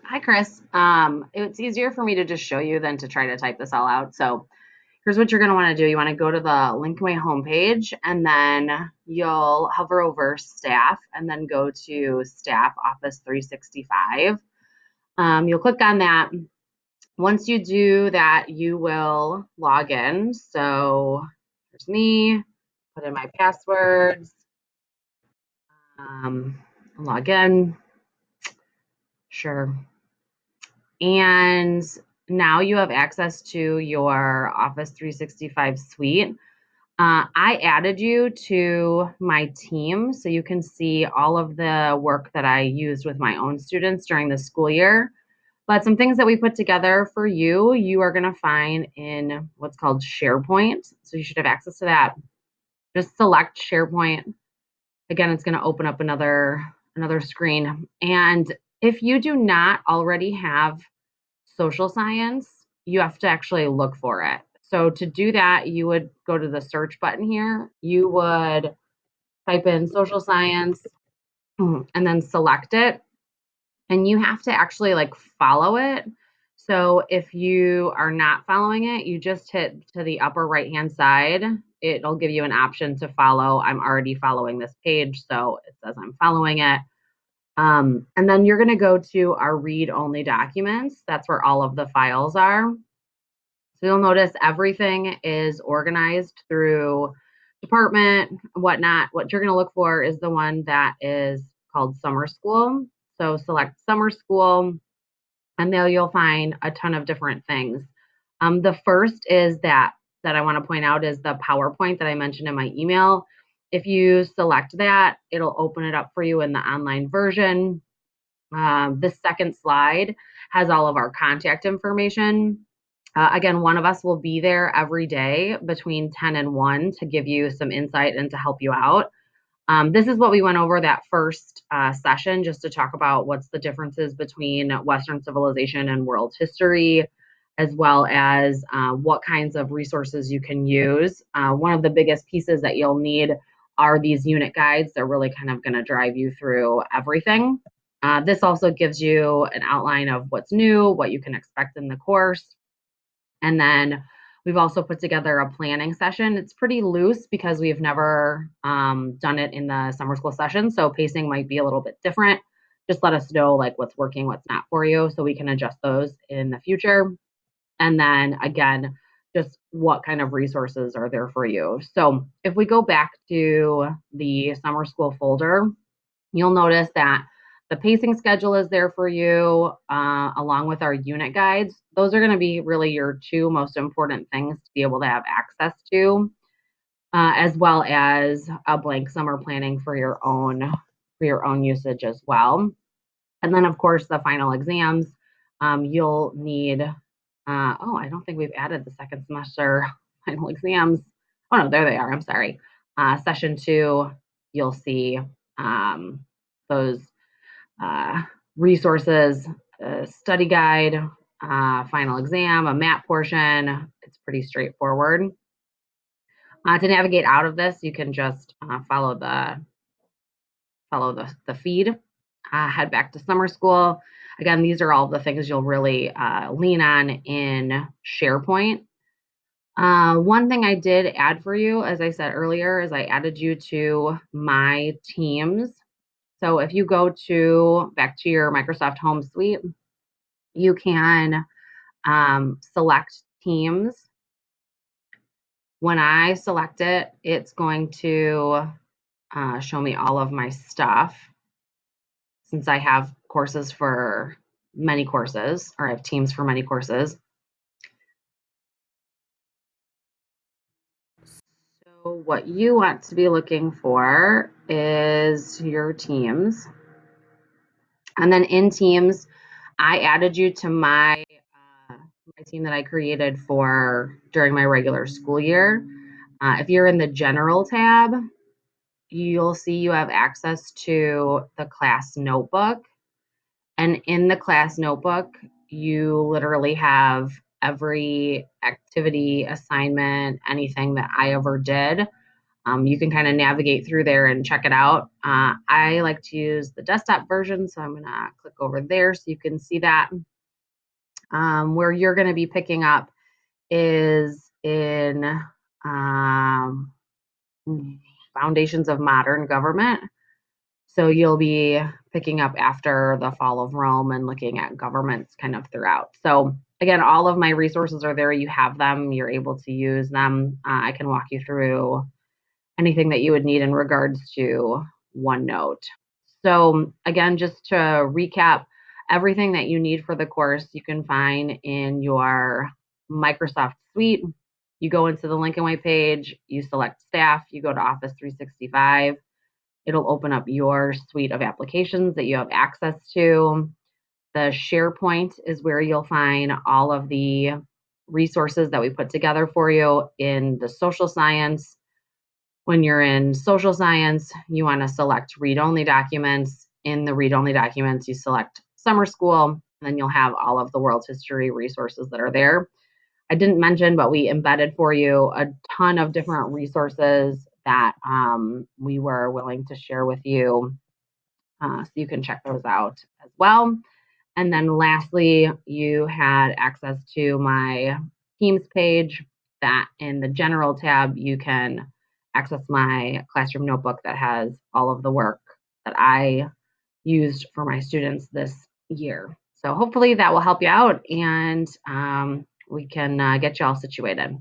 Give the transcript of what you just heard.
Hi, Chris. It's easier for me to just show you than to try to type this all out. So here's what you're going to want to do. You want to go to the Linkway homepage, and then you'll hover over staff and then go to staff office 365. You'll click on that. Once you do that, you will log in. So here's me, put in my passwords, um, log in. Sure. And now you have access to your Office 365 suite. I added you to my team so you can see all of the work that I used with my own students during the school year. But some things that we put together for you, you are going to find in what's called SharePoint. So you should have access to that. Just select SharePoint. Again, it's going to open up another screen. And if you do not already have social science, you have to actually look for it. So to do that, you would go to the search button here. You would type in social science and then select it. And you have to actually like follow it. So if you are not following it, you just hit to the upper right hand side. It'll give you an option to follow. I'm already following this page, so it says I'm following it. And then you're going to go to our read only documents. That's where all of the files are. So you'll notice everything is organized through department, whatnot. What you're going to look for is the one that is called summer school. So select summer school, and there you'll find a ton of different things. The first is that I want to point out is the PowerPoint that I mentioned in my email. If you select that, it'll open it up for you in the online version. The second slide has all of our contact information. Again, one of us will be there every day between 10 and 1 to give you some insight and to help you out. This is what we went over that first session, just to talk about what's the differences between Western civilization and world history, as well as what kinds of resources you can use. One of the biggest pieces that you'll need are these unit guides. They're really kind of going to drive you through everything. This also gives you an outline of what's new, what you can expect in the course. And then we've also put together a planning session. It's pretty loose because we've never done it in the summer school session. So pacing might be a little bit different. Just let us know like what's working, what's not for you, so we can adjust those in the future. And then again, just what kind of resources are there for you. So if we go back to the summer school folder, you'll notice that the pacing schedule is there for you, along with our unit guides. Those are going to be really your two most important things to be able to have access to, as well as a blank summer planning for your own usage as well. And then, of course, the final exams. You'll need. I don't think we've added the second semester final exams. Oh no, there they are. I'm sorry. Session 2. You'll see those resources, study guide, final exam, a map portion. It's pretty straightforward. To navigate out of this, you can just follow the feed. Head back to summer school. Again, these are all the things you'll really lean on in SharePoint. One thing I did add for you, as I said earlier, is I added you to my teams. So if you go back to your Microsoft Home Suite, you can select Teams. When I select it, it's going to show me all of my stuff. Since I have courses for many courses, or I have teams for many courses. So what you want to be looking for is your teams. And then in Teams, I added you to my team that I created for during my regular school year. If you're in the General tab, you'll see you have access to the class notebook. And in the class notebook, you literally have every activity, assignment, anything that I ever did. You can kind of navigate through there and check it out. I like to use the desktop version, so I'm going to click over there so you can see that. Where you're going to be picking up is in um, Foundations of Modern Government. So you'll be picking up after the fall of Rome and looking at governments kind of throughout. So again, all of my resources are there. You have them. You're able to use them. I can walk you through anything that you would need in regards to OneNote. So again, just to recap, everything that you need for the course you can find in your Microsoft suite. You go into the Lincoln Way page, you select staff, you go to Office 365. It'll open up your suite of applications that you have access to. The SharePoint is where you'll find all of the resources that we put together for you in the social science. When you're in social science, you want to select read-only documents. In the read-only documents, you select summer school, and then you'll have all of the world history resources that are there. I didn't mention, but we embedded for you a ton of different resources that we were willing to share with you. So you can check those out as well. And then lastly, you had access to my Teams page that in the general tab, you can access my classroom notebook that has all of the work that I used for my students this year. So hopefully that will help you out and we can get you all situated.